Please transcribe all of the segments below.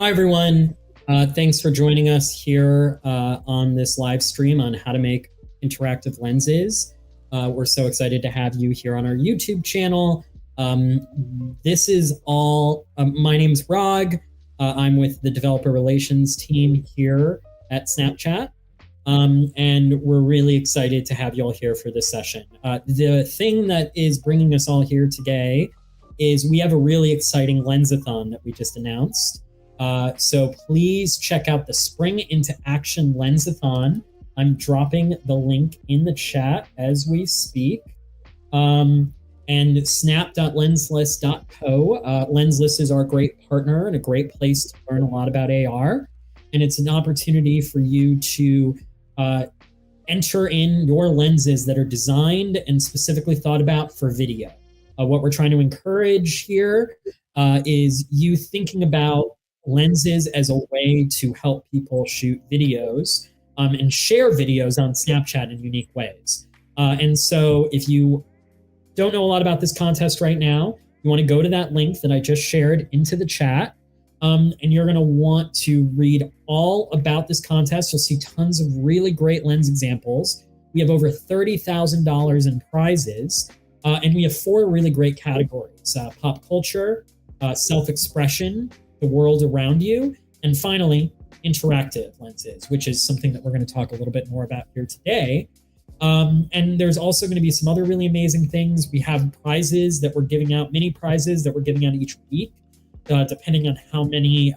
Hi, everyone. Thanks for joining us here on this live stream on how to make interactive lenses. We're so excited to have you here on our YouTube channel. This is all, my name's Rog. I'm with the developer relations team here at Snapchat. And we're really excited to have you all here for this session. The thing that is bringing us all here today is we have a really exciting Lensathon that we just announced. So please check out the Spring into Action Lensathon. I'm dropping the link in the chat as we speak. And snap.lensless.co. Lensless is our great partner and a great place to learn a lot about AR. And it's an opportunity for you to enter in your lenses that are designed and specifically thought about for video. What we're trying to encourage here is you thinking about lenses as a way to help people shoot videos and share videos on Snapchat in unique ways. And so if you don't know a lot about this contest right now, you want to go to that link that I just shared into the chat. And you're going to want to read all about this contest. You'll see tons of really great lens examples. We have over $30,000 in prizes. And we have 4 really great categories: pop culture, self-expression, the world around you, and finally, interactive lenses, which is something that we're going to talk a little bit more about here today. And there's also going to be some other really amazing things. We have prizes that we're giving out, mini prizes that we're giving out each week, depending on how many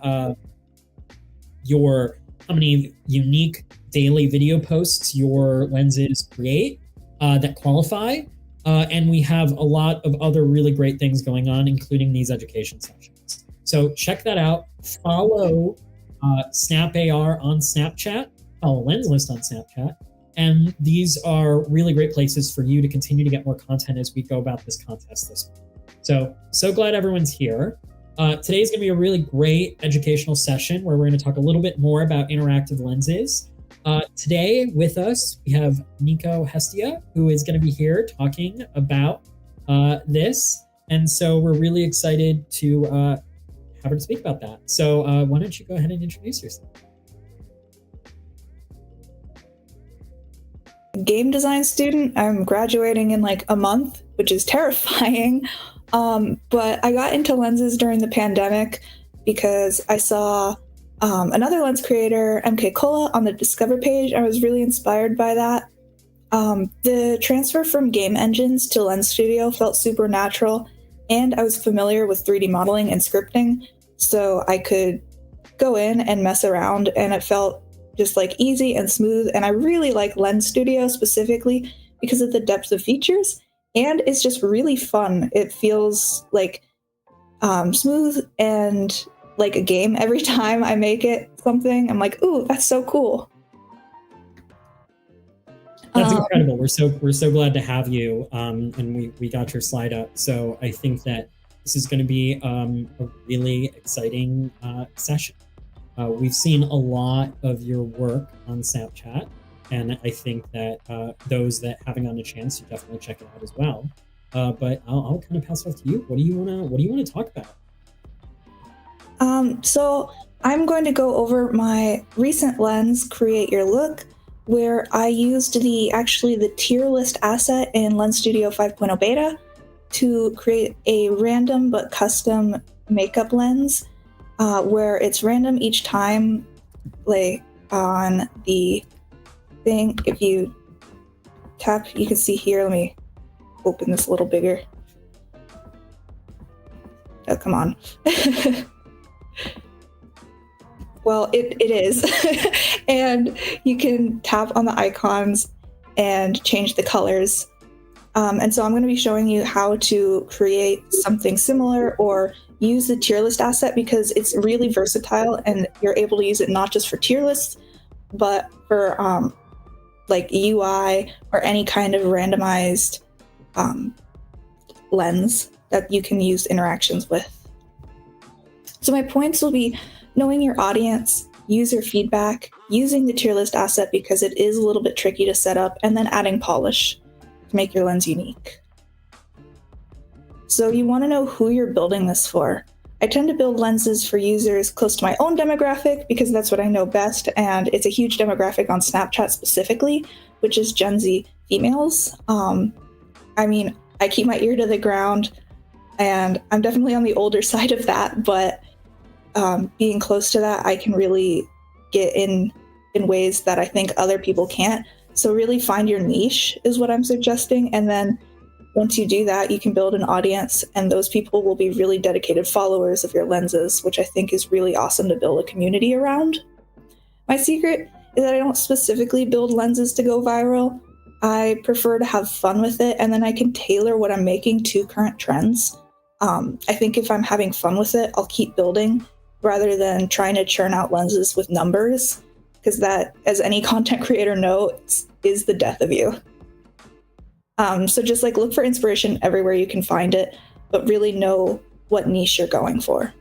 unique daily video posts your lenses create that qualify. And we have a lot of other really great things going on, including these education sessions. So check that out. Follow Snap AR on Snapchat, follow Lensless on Snapchat. And these are really great places for you to continue to get more content as we go about this contest this week. So glad everyone's here. Today's going to be a really great educational session where we're going to talk a little bit more about interactive lenses. Today with us, we have Niko Hestia, who is going to be here talking about this. And so we're really excited to have her to speak about that. So why don't you go ahead and introduce yourself? Game design student. I'm graduating in like a month, which is terrifying. But I got into lenses during the pandemic because I saw another lens creator, MK Kola, on the Discover page. I was really inspired by that. The transfer from game engines to Lens Studio felt super natural, and I was familiar with 3D modeling and scripting, so I could go in and mess around, and it felt just like easy and smooth. And I really like Lens Studio specifically because of the depth of features, and it's just really fun. It feels like smooth and like a game. Every time I make it something, I'm like, ooh, that's so cool. That's incredible. We're so glad to have you. And we got your slide up. So I think that this is going to be a really exciting session. We've seen a lot of your work on Snapchat, and I think that those that haven't gotten a chance to definitely check it out as well. But I'll kind of pass it off to you. What do you want to talk about? So I'm going to go over my recent lens, Create Your Look, where I used the tier list asset in Lens Studio 5.0 beta to create a random but custom makeup lens, where it's random each time, like on the thing. If you tap, you can see here. Let me open this a little bigger. Oh, come on. Well, it is. And you can tap on the icons and change the colors. And so I'm going to be showing you how to create something similar or use the tier list asset, because it's really versatile and you're able to use it not just for tier lists, but for like UI or any kind of randomized lens that you can use interactions with. So my points will be knowing your audience, user feedback, using the tier list asset because it is a little bit tricky to set up, and then adding polish to make your lens unique. So you want to know who you're building this for. I tend to build lenses for users close to my own demographic because that's what I know best, and it's a huge demographic on Snapchat specifically, which is Gen Z females. I mean, I keep my ear to the ground, and I'm definitely on the older side of that, but being close to that, I can really get in ways that I think other people can't. So really find your niche is what I'm suggesting, and then once you do that, you can build an audience, and those people will be really dedicated followers of your lenses, which I think is really awesome to build a community around. My secret is that I don't specifically build lenses to go viral. I prefer to have fun with it, and then I can tailor what I'm making to current trends. I think if I'm having fun with it, I'll keep building rather than trying to churn out lenses with numbers, because that, as any content creator knows, is the death of you. So just like look for inspiration everywhere you can find it, but really know what niche you're going for.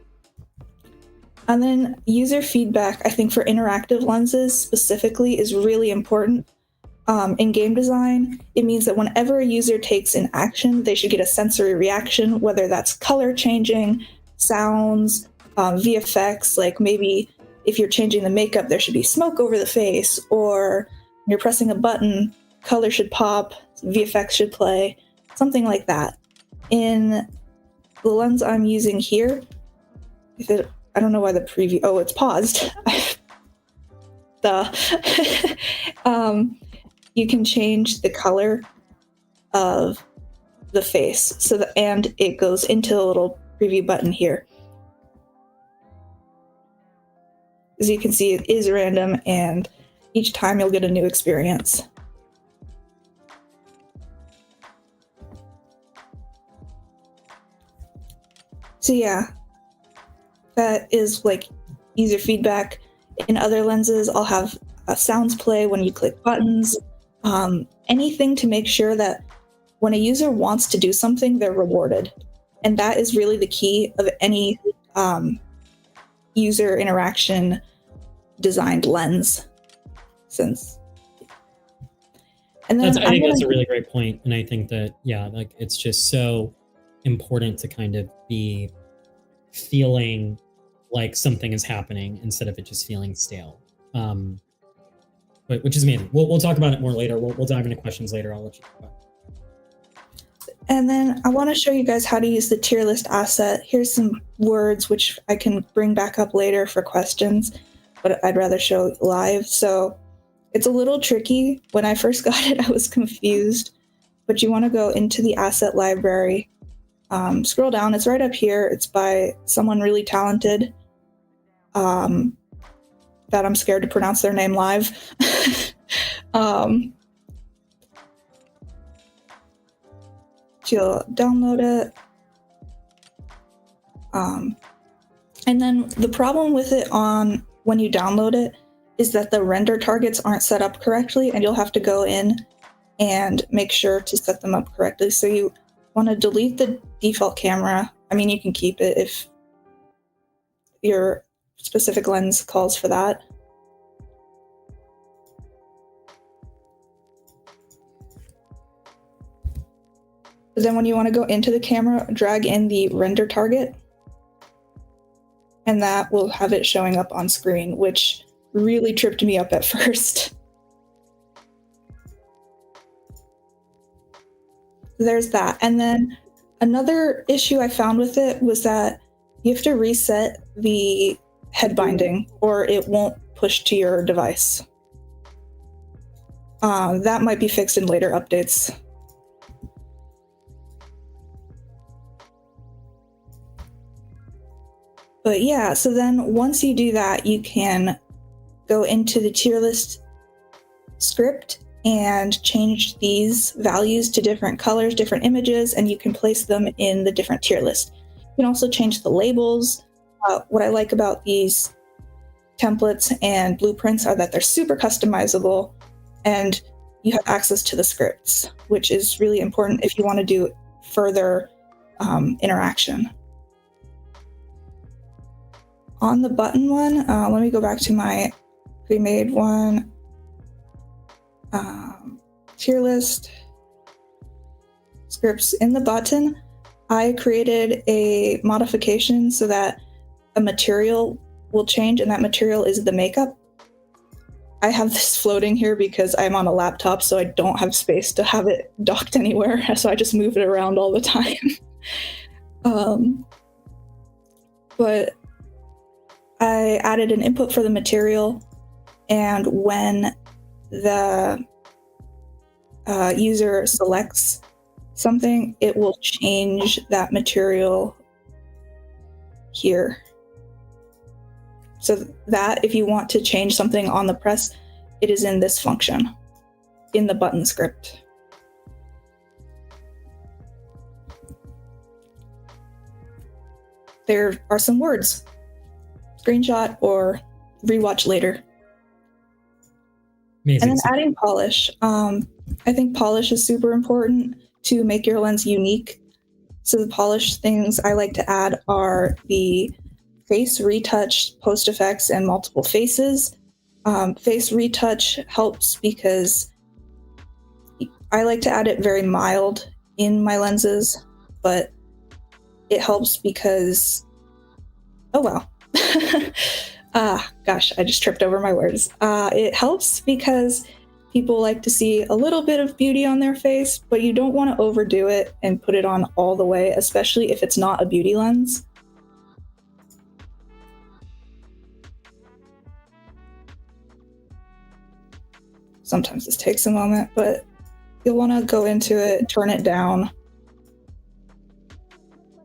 And then user feedback, I think for interactive lenses specifically, is really important. In game design, it means that whenever a user takes an action, they should get a sensory reaction, whether that's color changing, sounds, VFX, like maybe if you're changing the makeup, there should be smoke over the face, or when you're pressing a button, color should pop, VFX should play, something like that. In the lens I'm using here, I don't know why the preview, oh, it's paused. Duh. You can change the color of the face, and it goes into the little preview button here. As you can see, it is random, and each time you'll get a new experience. So yeah, that is like user feedback. In other lenses, I'll have sounds play when you click buttons, anything to make sure that when a user wants to do something, they're rewarded. And that is really the key of any user interaction designed lens. And then I think that's a really great point. And I think that, yeah, like it's just so important to kind of be feeling like something is happening instead of it just feeling stale. But which is amazing. We'll talk about it more later. We'll dive into questions later. I'll let you talk about it. And then I want to show you guys how to use the tier list asset. Here's some words which I can bring back up later for questions, but I'd rather show live. So it's a little tricky. When I first got it, I was confused, but you want to go into the asset library, scroll down. It's right up here. It's by someone really talented that I'm scared to pronounce their name live. You'll download it. And then the problem with it when you download it is that the render targets aren't set up correctly, and you'll have to go in and make sure to set them up correctly. So you want to delete the default camera. I mean, you can keep it if your specific lens calls for that. But then when you want to go into the camera, drag in the render target, and that will have it showing up on screen, which really tripped me up at first. There's that. And then another issue I found with it was that you have to reset the head binding or it won't push to your device. That might be fixed in later updates. But yeah, so then once you do that, you can go into the tier list script and change these values to different colors, different images, and you can place them in the different tier list. You can also change the labels. What I like about these templates and blueprints are that they're super customizable and you have access to the scripts, which is really important if you want to do further interaction. On the button one, let me go back to my pre-made one. Tier list, scripts in the button. I created a modification so that a material will change, and that material is the makeup. I have this floating here because I'm on a laptop, so I don't have space to have it docked anywhere, so I just move it around all the time. But I added an input for the material, and when the user selects something, it will change that material here. So that if you want to change something on the press, it is in this function, in the button script. There are some words. Screenshot or rewatch later. Amazing. And then adding polish. I think polish is super important to make your lens unique. So the polish things I like to add are the face retouch, post effects, and multiple faces. Face retouch helps because I like to add it very mild in my lenses, but it helps because, oh wow. Gosh, I just tripped over my words. It helps because people like to see a little bit of beauty on their face, but you don't want to overdo it and put it on all the way, especially if it's not a beauty lens. Sometimes this takes a moment, but you'll want to go into it, turn it down.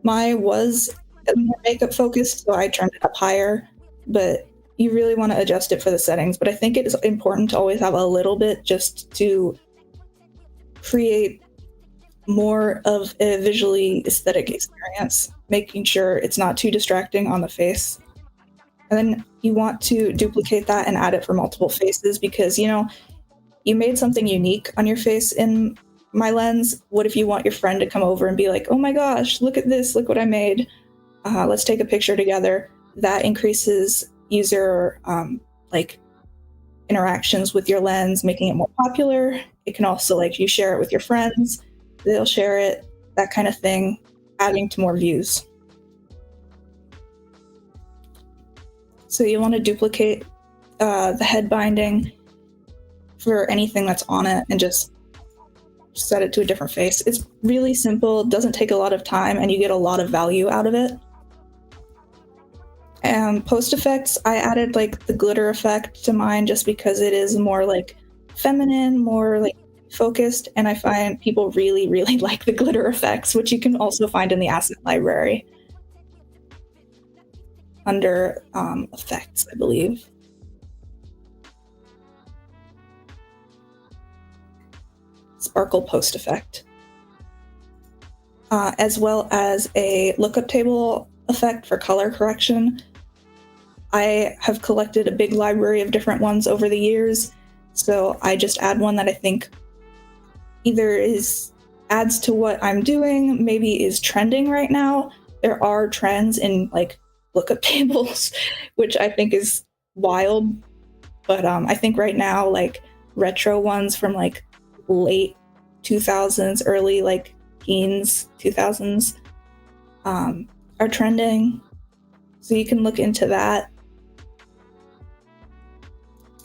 Mine was more makeup focused, so I turned it up higher, but you really want to adjust it for the settings. But I think it is important to always have a little bit just to create more of a visually aesthetic experience, making sure it's not too distracting on the face. And then you want to duplicate that and add it for multiple faces because, you know, you made something unique on your face in my lens. What if you want your friend to come over and be like, oh my gosh, look at this, look what I made. Let's take a picture together. That increases user interactions with your lens, making it more popular. It can also you share it with your friends, they'll share it, that kind of thing, adding to more views. So you want to duplicate the head binding for anything that's on it and just set it to a different face. It's really simple, doesn't take a lot of time, and you get a lot of value out of it. And post effects, I added the glitter effect to mine just because it is more feminine, more focused, and I find people really, really like the glitter effects, which you can also find in the asset library under effects, I believe. Sparkle post effect, as well as a lookup table effect for color correction. I have collected a big library of different ones over the years, so I just add one that I think either adds to what I'm doing, maybe is trending right now. There are trends in lookup tables, which I think is wild, but I think right now retro ones from late 2000s, early teens 2000s are trending, so you can look into that.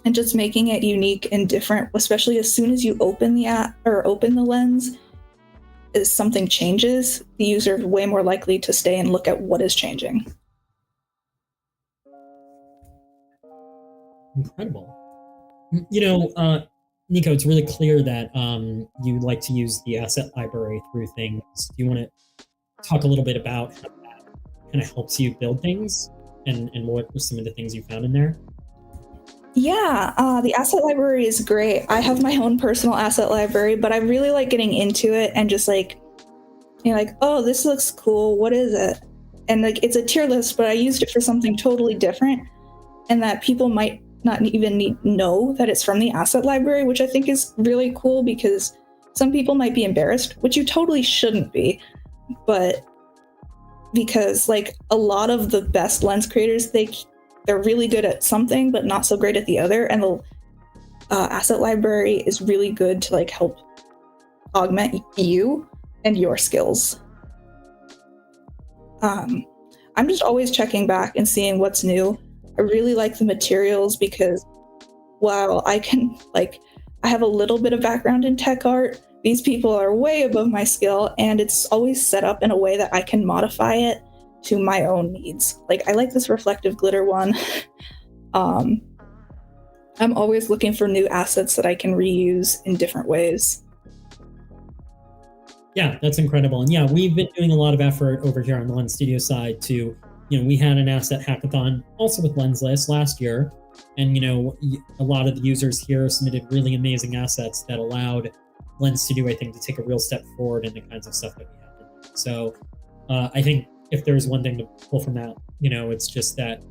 And just making it unique and different, especially as soon as you open the app or open the lens, as something changes, the user is way more likely to stay and look at what is changing. Incredible. You know, Niko, it's really clear that you like to use the asset library through things. Do you want to talk a little bit about how that kind of helps you build things and what were some of the things you found in there? Yeah, the asset library is great. I have my own personal asset library, but I really like getting into it and just oh, this looks cool. What is it? And it's a tier list, but I used it for something totally different, and that people might not even know that it's from the asset library, which I think is really cool because some people might be embarrassed, which you totally shouldn't be. But because a lot of the best lens creators, they're really good at something, but not so great at the other. And the asset library is really good to help augment you and your skills. I'm just always checking back and seeing what's new. I really like the materials because while I have a little bit of background in tech art, these people are way above my skill, and it's always set up in a way that I can modify it to my own needs. Like, I like this reflective glitter one. I'm always looking for new assets that I can reuse in different ways. Yeah, that's incredible. And yeah, we've been doing a lot of effort over here on the Lens Studio side to, we had an asset hackathon also with Lensless last year. And, a lot of the users here submitted really amazing assets that allowed Lens Studio, I think, to take a real step forward in the kinds of stuff that we have. So I think if there's one thing to pull from that, it's just that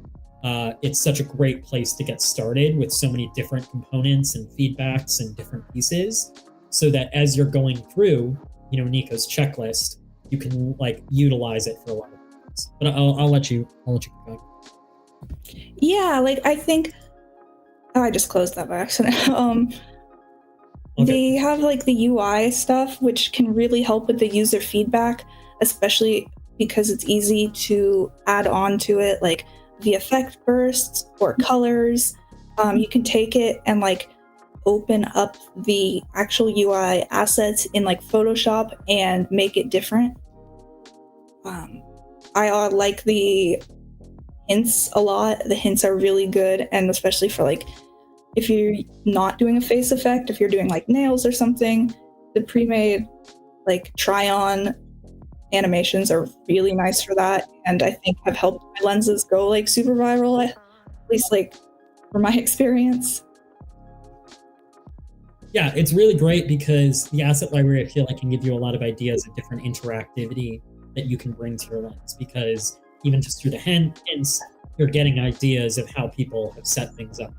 it's such a great place to get started with so many different components and feedbacks and different pieces, so that as you're going through, Niko's checklist, you can utilize it for a lot of things. But I'll let you go. Yeah, I think I just closed that by accident. Okay. They have the UI stuff, which can really help with the user feedback, especially because it's easy to add on to it, like the effect bursts or colors. You can take it and open up the actual UI assets in Photoshop and make it different. I like the hints a lot. The hints are really good, and especially for if you're not doing a face effect, if you're doing nails or something, the pre-made try on animations are really nice for that, and I think have helped my lenses go super viral, at least from my experience. Yeah, it's really great because the asset library, I feel can give you a lot of ideas of different interactivity that you can bring to your lens, because even just through the hints, you're getting ideas of how people have set things up.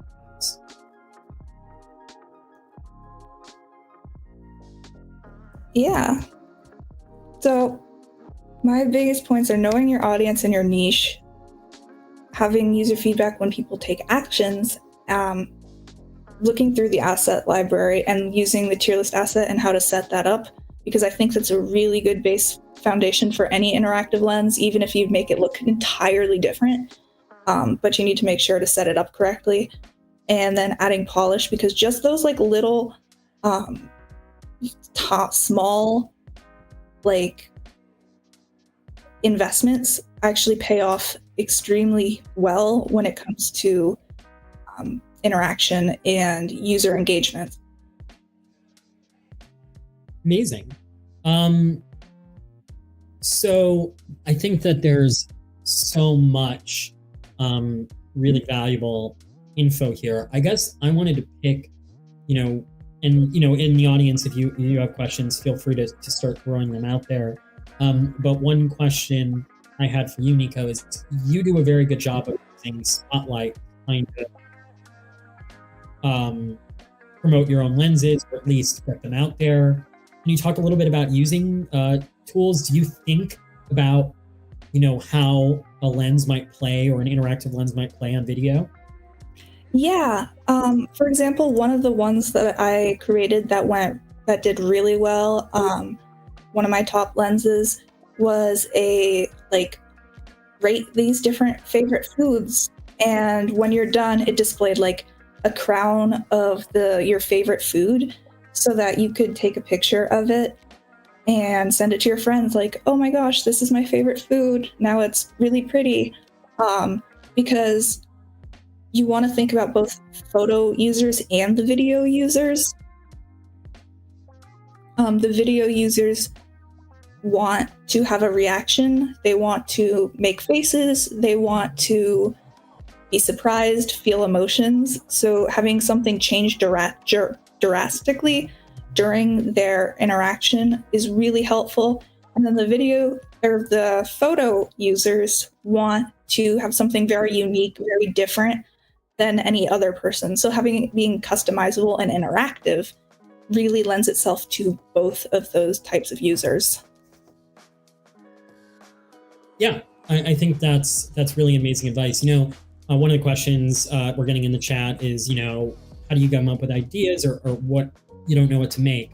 Yeah. So my biggest points are knowing your audience and your niche, having user feedback when people take actions, looking through the asset library and using the tier list asset and how to set that up, because I think that's a really good base foundation for any interactive lens, even if you make it look entirely different. But you need to make sure to set it up correctly. And then adding polish, because just those little small investments actually pay off extremely well when it comes to interaction and user engagement. Amazing. So I think that there's so much really valuable info here. I guess I wanted to pick, and in the audience, if you have questions, feel free to start throwing them out there. But one question I had for you, Niko, is you do a very good job of using Spotlight kind of promote your own lenses, or at least get them out there. Can you talk a little bit about using tools? Do you think about, how a lens might play, or an interactive lens might play on video? Yeah. For example, one of the ones that I created that did really well, one of my top lenses was a rate these different favorite foods, and when you're done, it displayed a crown of your favorite food, so that you could take a picture of it and send it to your friends, oh my gosh, this is my favorite food, now it's really pretty. Because you want to think about both photo users and the video users. The video users want to have a reaction, they want to make faces, they want to be surprised, feel emotions. So having something change drastically during their interaction is really helpful. And then the video or the photo users want to have something very unique, very different than any other person. So being customizable and interactive really lends itself to both of those types of users. Yeah, I think that's really amazing advice. One of the questions we're getting in the chat is, how do you come up with ideas, or what you don't know what to make?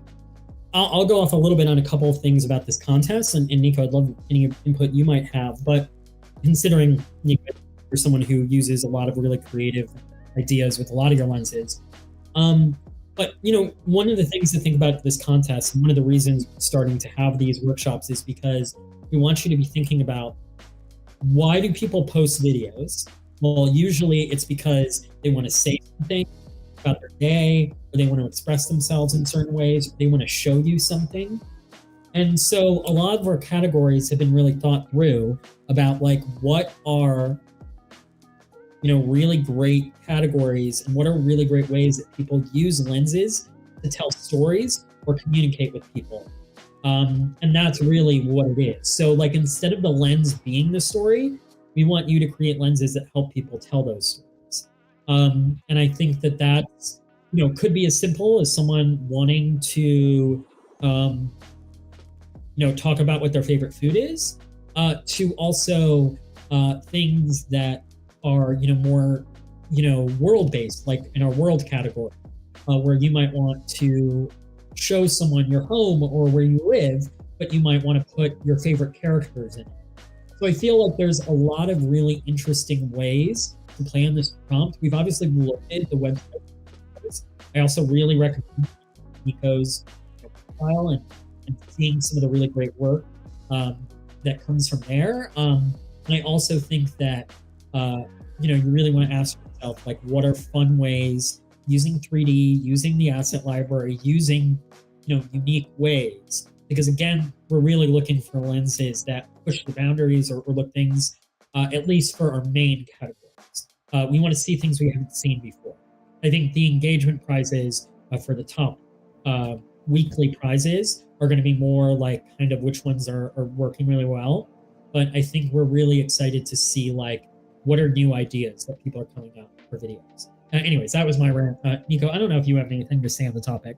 I'll go off a little bit on a couple of things about this contest, and Niko, I'd love any input you might have. But considering you're someone who uses a lot of really creative ideas with a lot of your lenses, but one of the things to think about this contest, and one of the reasons we're starting to have these workshops, is because we want you to be thinking about, why do people post videos? Well, usually it's because they want to say something about their day, or they want to express themselves in certain ways, or they want to show you something. And so a lot of our categories have been really thought through about like, what are really great categories, and what are really great ways that people use lenses to tell stories or communicate with people. And that's really what it is. So like, instead of the lens being the story, we want you to create lenses that help people tell those stories. And I think that that's, could be as simple as someone wanting to, talk about what their favorite food is, to also things that are, more, world-based, like in our world category, where you might want to show someone your home or where you live, but you might want to put your favorite characters in it. So I feel like there's a lot of really interesting ways to play on this prompt. We've obviously looked at the website. I also really recommend Niko's profile and seeing some of the really great work that comes from there. And I also think that you really want to ask yourself, like, what are fun ways using 3D, using the asset library, using unique ways, because again, we're really looking for lenses that push the boundaries or look things, at least for our main categories. We want to see things we haven't seen before. I think the engagement prizes for the top weekly prizes are going to be more like kind of which ones are working really well. But I think we're really excited to see like, what are new ideas that people are coming up for videos. Anyways, that was my rant. Niko, I don't know if you have anything to say on the topic.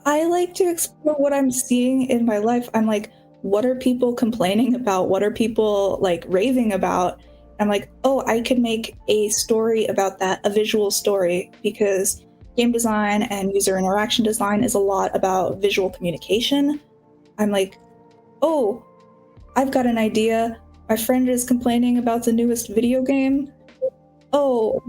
I like to explore what I'm seeing in my life. I'm like, what are people complaining about? What are people like raving about? I'm like, oh, I could make a story about that, a visual story, because game design and user interaction design is a lot about visual communication. I'm like, oh, I've got an idea. My friend is complaining about the newest video game. Oh,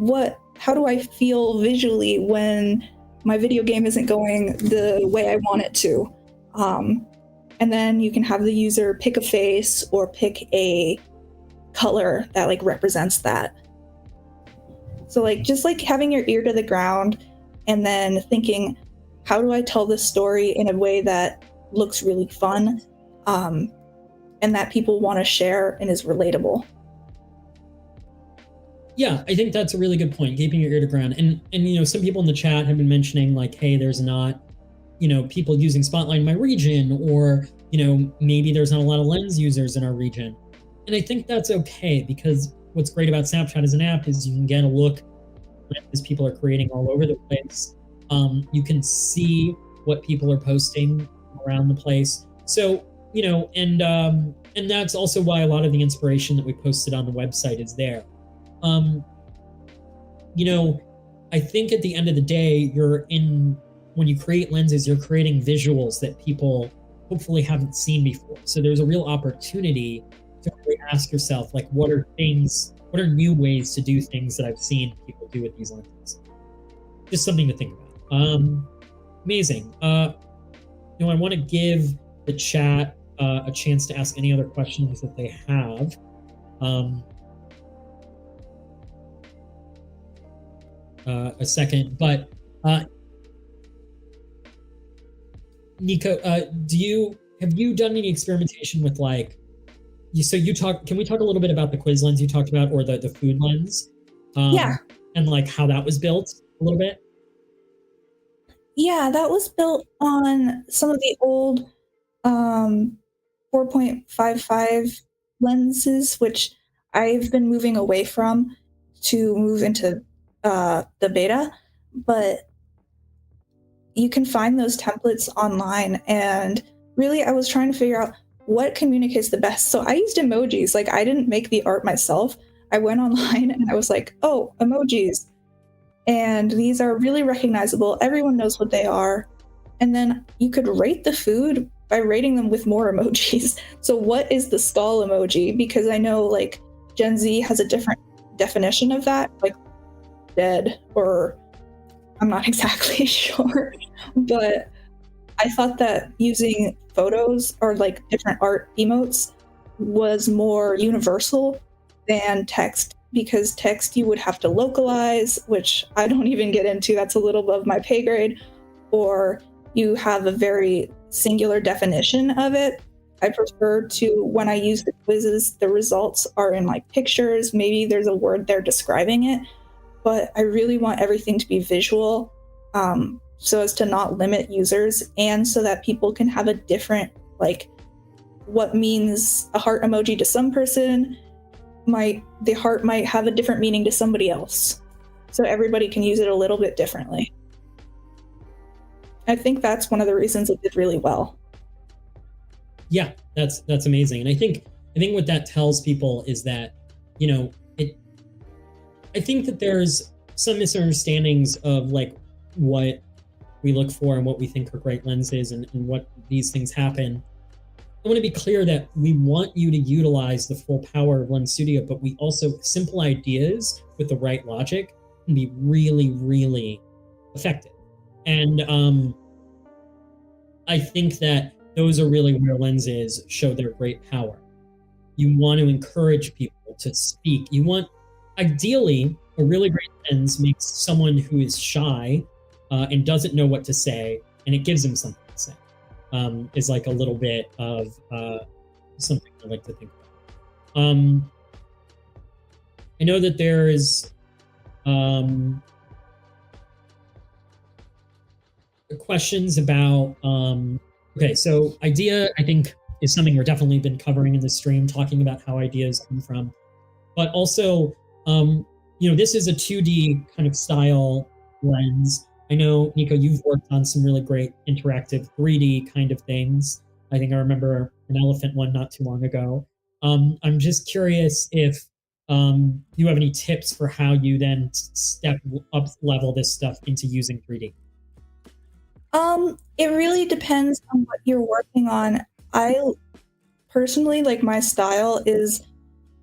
how do I feel visually when my video game isn't going the way I want it to? And then you can have the user pick a face or pick a color that like represents that. So like, just like having your ear to the ground and then thinking, how do I tell this story in a way that looks really fun, and that people want to share and is relatable? Yeah, I think that's a really good point, keeping your ear to ground. And some people in the chat have been mentioning like, hey, there's not, people using Spotlight in my region, or, maybe there's not a lot of lens users in our region. And I think that's okay, because what's great about Snapchat as an app is you can get a look as people are creating all over the place. You can see what people are posting around the place. So, and that's also why a lot of the inspiration that we posted on the website is there. I think at the end of the day, when you create lenses, you're creating visuals that people hopefully haven't seen before. So there's a real opportunity to really ask yourself, like, what are new ways to do things that I've seen people do with these lenses? Just something to think about. Amazing. I want to give the chat a chance to ask any other questions that they have. A second, but Niko, have you done any experimentation with like, can we talk a little bit about the quiz lens you talked about, or the food lens? Yeah. And like how that was built a little bit? Yeah, that was built on some of the old 4.55 lenses, which I've been moving away from to move into the beta, but you can find those templates online. And really, I was trying to figure out what communicates the best. So I used emojis. Like, I didn't make the art myself. I went online and I was like, oh, emojis. And these are really recognizable. Everyone knows what they are. And then you could rate the food by rating them with more emojis. So, what is the skull emoji? Because I know like Gen Z has a different definition of that, like dead, or I'm not exactly sure. But I thought that using photos or like different art emotes was more universal than text, because text you would have to localize, which I don't even get into. That's a little above my pay grade. Or you have a very singular definition of it. I prefer to, when I use the quizzes, the results are in like pictures. Maybe there's a word there describing it, but I really want everything to be visual, so as to not limit users and so that people can have a different, like, what means a heart emoji to some person, the heart might have a different meaning to somebody else. So everybody can use it a little bit differently. I think that's one of the reasons it did really well. Yeah, that's amazing. And I think what that tells people is that, you know, I think that there's some misunderstandings of like what we look for and what we think are great lenses, and what these things happen. I want to be clear that we want you to utilize the full power of Lens Studio, but we also, simple ideas with the right logic can be really, really effective. And I think that those are really where lenses show their great power. You want to encourage people to speak. You want, ideally, a really great lens makes someone who is shy and doesn't know what to say, and it gives them something to say. Is like a little bit of something I like to think about. I know that there is questions about, okay, so idea, I think, is something we're definitely been covering in the stream, talking about how ideas come from, but also, you know, this is a 2D kind of style lens. I know, Niko, you've worked on some really great interactive 3D kind of things. I think I remember an elephant one not too long ago. I'm just curious if you have any tips for how you then step up level this stuff into using 3D. It really depends on what you're working on. I personally, like, my style is,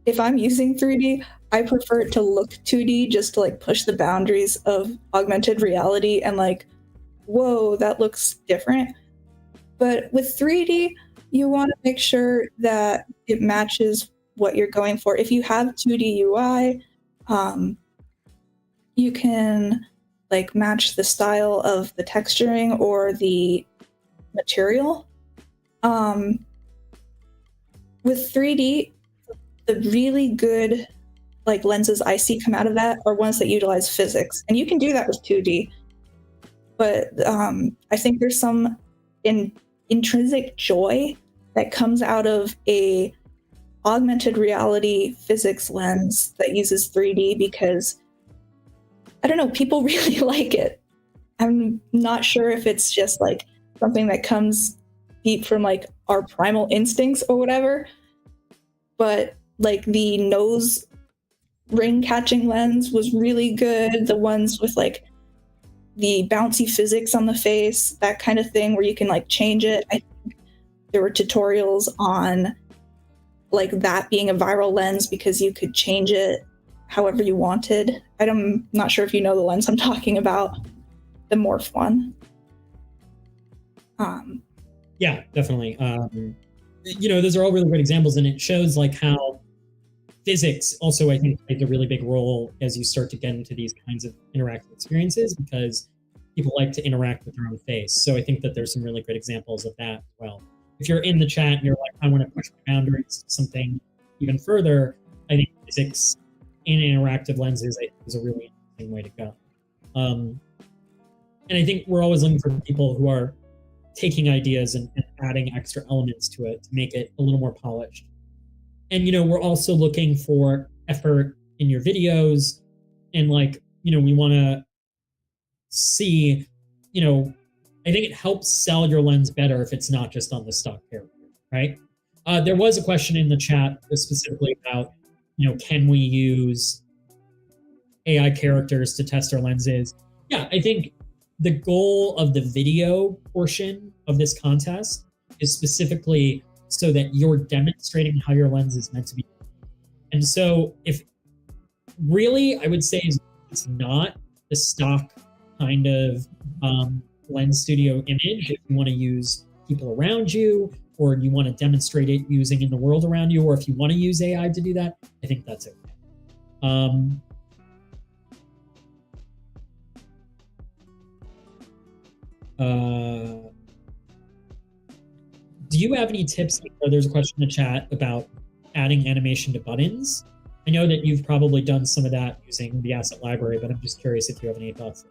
if I'm using 3D, I prefer it to look 2D, just to like push the boundaries of augmented reality and like, whoa, that looks different. But with 3D, you want to make sure that it matches what you're going for. If you have 2D UI, you can like match the style of the texturing or the material. With 3D, the really good like lenses I see come out of that are ones that utilize physics, and you can do that with 2D. But I think there's some intrinsic joy that comes out of a augmented reality physics lens that uses 3D, because I don't know, people really like it. I'm not sure if it's just like something that comes deep from like our primal instincts or whatever, but like the nose ring catching lens was really good. The ones with like the bouncy physics on the face, that kind of thing where you can like change it. I think there were tutorials on like that being a viral lens because you could change it however you wanted. I'm not sure if you know the lens I'm talking about, the Morph one. Yeah, definitely. You know, those are all really great examples, and it shows like how physics also, I think, plays a really big role as you start to get into these kinds of interactive experiences, because people like to interact with their own face. So I think that there's some really great examples of that as well. If you're in the chat and you're like, I want to push my boundaries to something even further, I think physics in interactive lenses is a really interesting way to go. And I think we're always looking for people who are taking ideas and adding extra elements to it to make it a little more polished. And, you know, we're also looking for effort in your videos. And like, you know, we want to see, you know, I think it helps sell your lens better if it's not just on the stock character, right? There was a question in the chat specifically about, you know, can we use AI characters to test our lenses. Yeah, I think the goal of the video portion of this contest is specifically so that you're demonstrating how your lens is meant to be. And so if really, I would say it's not the stock kind of lens studio image. If you want to use people around you, or you want to demonstrate it using in the world around you, or if you want to use AI to do that, I think that's okay. Do you have any tips? There's a question in the chat about adding animation to buttons. I know that you've probably done some of that using the asset library, but I'm just curious if you have any thoughts.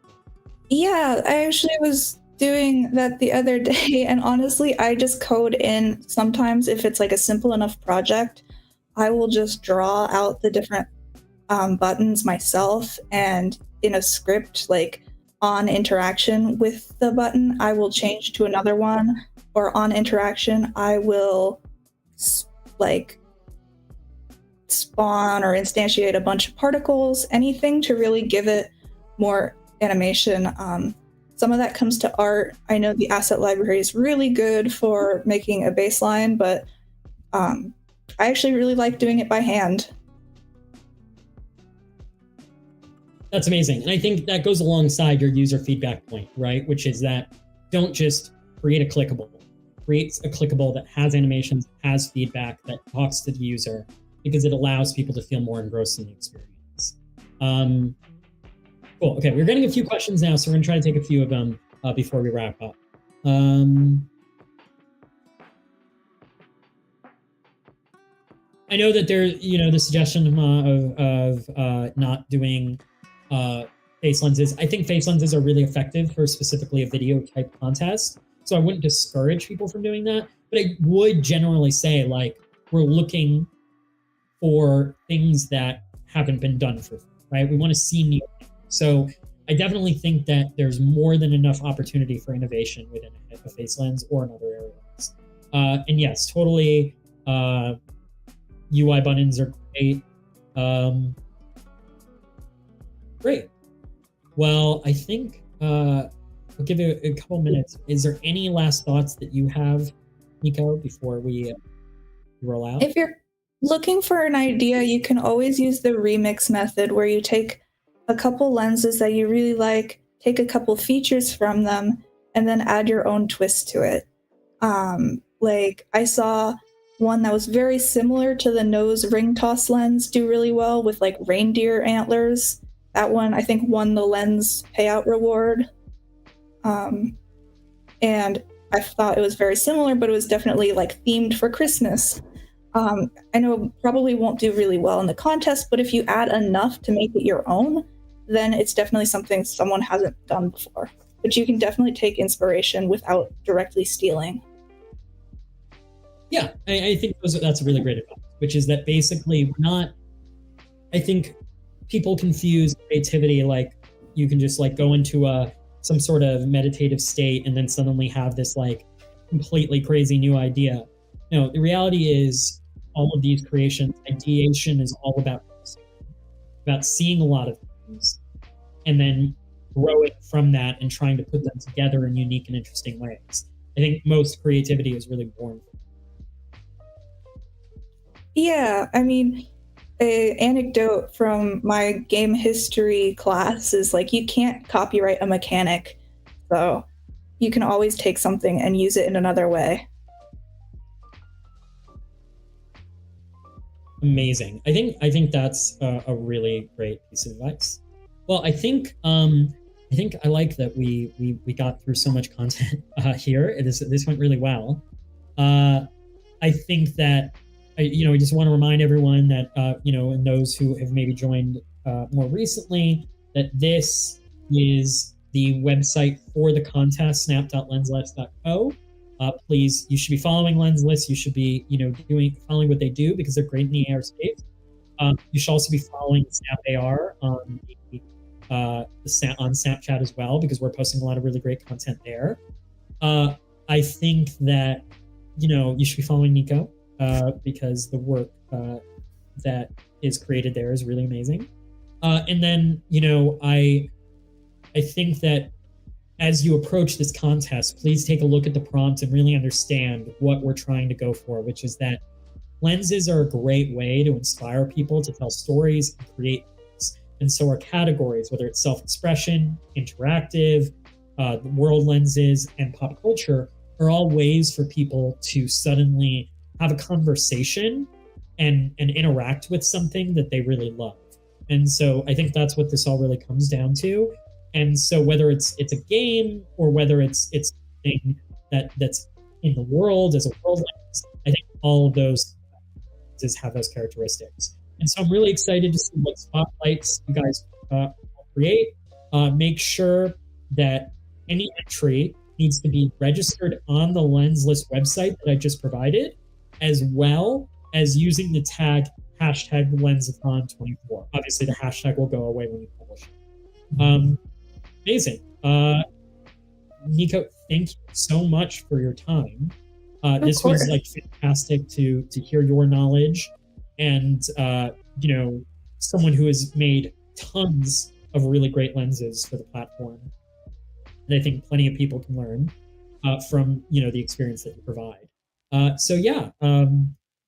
Yeah, I actually was doing that the other day, and honestly, I just code in sometimes if it's like a simple enough project. I will just draw out the different buttons myself, and in a script, like on interaction with the button, I will change to another one, or on interaction, I will like spawn or instantiate a bunch of particles, anything to really give it more animation. Some of that comes to art. I know the asset library is really good for making a baseline, but I actually really like doing it by hand. That's amazing. And I think that goes alongside your user feedback point, right? Which is that don't just create a clickable. Create a clickable that has animations, has feedback, that talks to the user, because it allows people to feel more engrossed in the experience. Cool. Okay, we're getting a few questions now, so we're going to try to take a few of them before we wrap up. I know that there's, the suggestion of not doing face lenses. I think face lenses are really effective for specifically a video type contest. So I wouldn't discourage people from doing that. But I would generally say, like, we're looking for things that haven't been done for, right? We want to see new things. So I definitely think that there's more than enough opportunity for innovation within a face lens or in other areas. And yes, totally, UI buttons are great. Great. Well, I think I'll give you a couple minutes. Is there any last thoughts that you have, Niko, before we roll out? If you're looking for an idea, you can always use the remix method, where you take a couple lenses that you really like, take a couple features from them, and then add your own twist to it. Like, I saw one that was very similar to the nose ring toss lens do really well with like reindeer antlers. That one, I think, won the lens payout reward. And I thought it was very similar, but it was definitely like themed for Christmas. I know it probably won't do really well in the contest, but if you add enough to make it your own, then it's definitely something someone hasn't done before. But you can definitely take inspiration without directly stealing. Yeah, I think that's a really great advice, which is that basically I think people confuse creativity, like you can just like go into some sort of meditative state and then suddenly have this like completely crazy new idea. No, the reality is all of these creations, ideation is all about seeing a lot of things and then growing from that and trying to put them together in unique and interesting ways. I think most creativity is really born from. Yeah, I mean, an anecdote from my game history class is like, you can't copyright a mechanic, so you can always take something and use it in another way. Amazing. I think that's a really great piece of advice. Well, I think I like that we got through so much content here. This went really well. I think that I just want to remind everyone that and those who have maybe joined more recently, that this is the website for the contest, snap.lensless.co. Please, you should be following Lensless. You should be, following what they do, because they're great in the AR space. You should also be following Snap AR on Snapchat as well, because we're posting a lot of really great content there. I think that, you should be following Niko, because the work that is created there is really amazing. And then, I think that as you approach this contest, please take a look at the prompt and really understand what we're trying to go for, which is that lenses are a great way to inspire people to tell stories and create things. And so our categories, whether it's self-expression, interactive, world lenses, and pop culture, are all ways for people to suddenly have a conversation and interact with something that they really love. And so I think that's what this all really comes down to. And so whether it's a game or whether it's something that's in the world as a world lens, I think all of those have those characteristics. And so I'm really excited to see what spotlights you guys create. Make sure that any entry needs to be registered on the Lensless website that I just provided, as well as using the tag hashtag Lensathon24. Obviously, the hashtag will go away when you publish it. Amazing. Niko, thank you so much for your time. This was like fantastic to hear your knowledge, and someone who has made tons of really great lenses for the platform. And I think plenty of people can learn from the experience that you provide.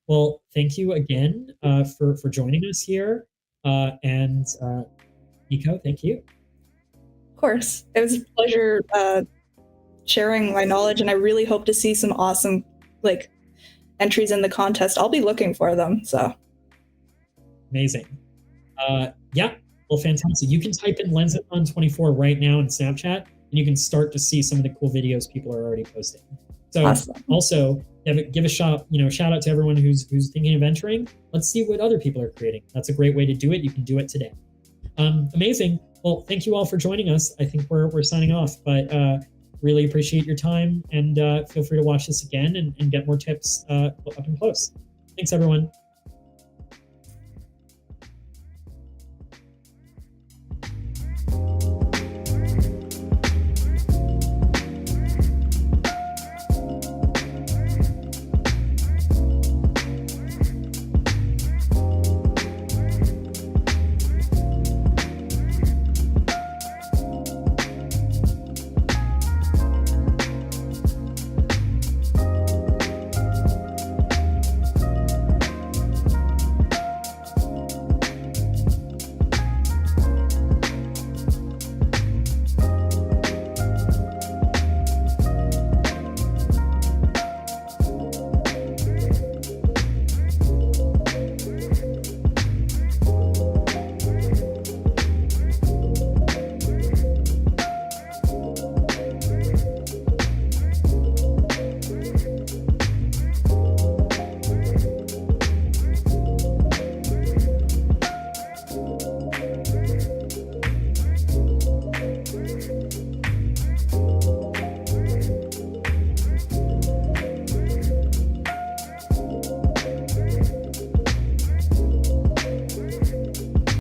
Well, thank you again for joining us here, and Niko, thank you. Of course, it was a pleasure sharing my knowledge, and I really hope to see some awesome entries in the contest. I'll be looking for them. So amazing. Well, fantastic. You can type in Lensathon24 right now in Snapchat, and you can start to see some of the cool videos people are already posting. So awesome. Also give a shout out to everyone who's thinking of entering. Let's see what other people are creating. That's a great way to do it. You can do it today. Amazing. Well, thank you all for joining us. I think we're signing off, but really appreciate your time, and feel free to watch this again and get more tips up and close. Thanks, everyone.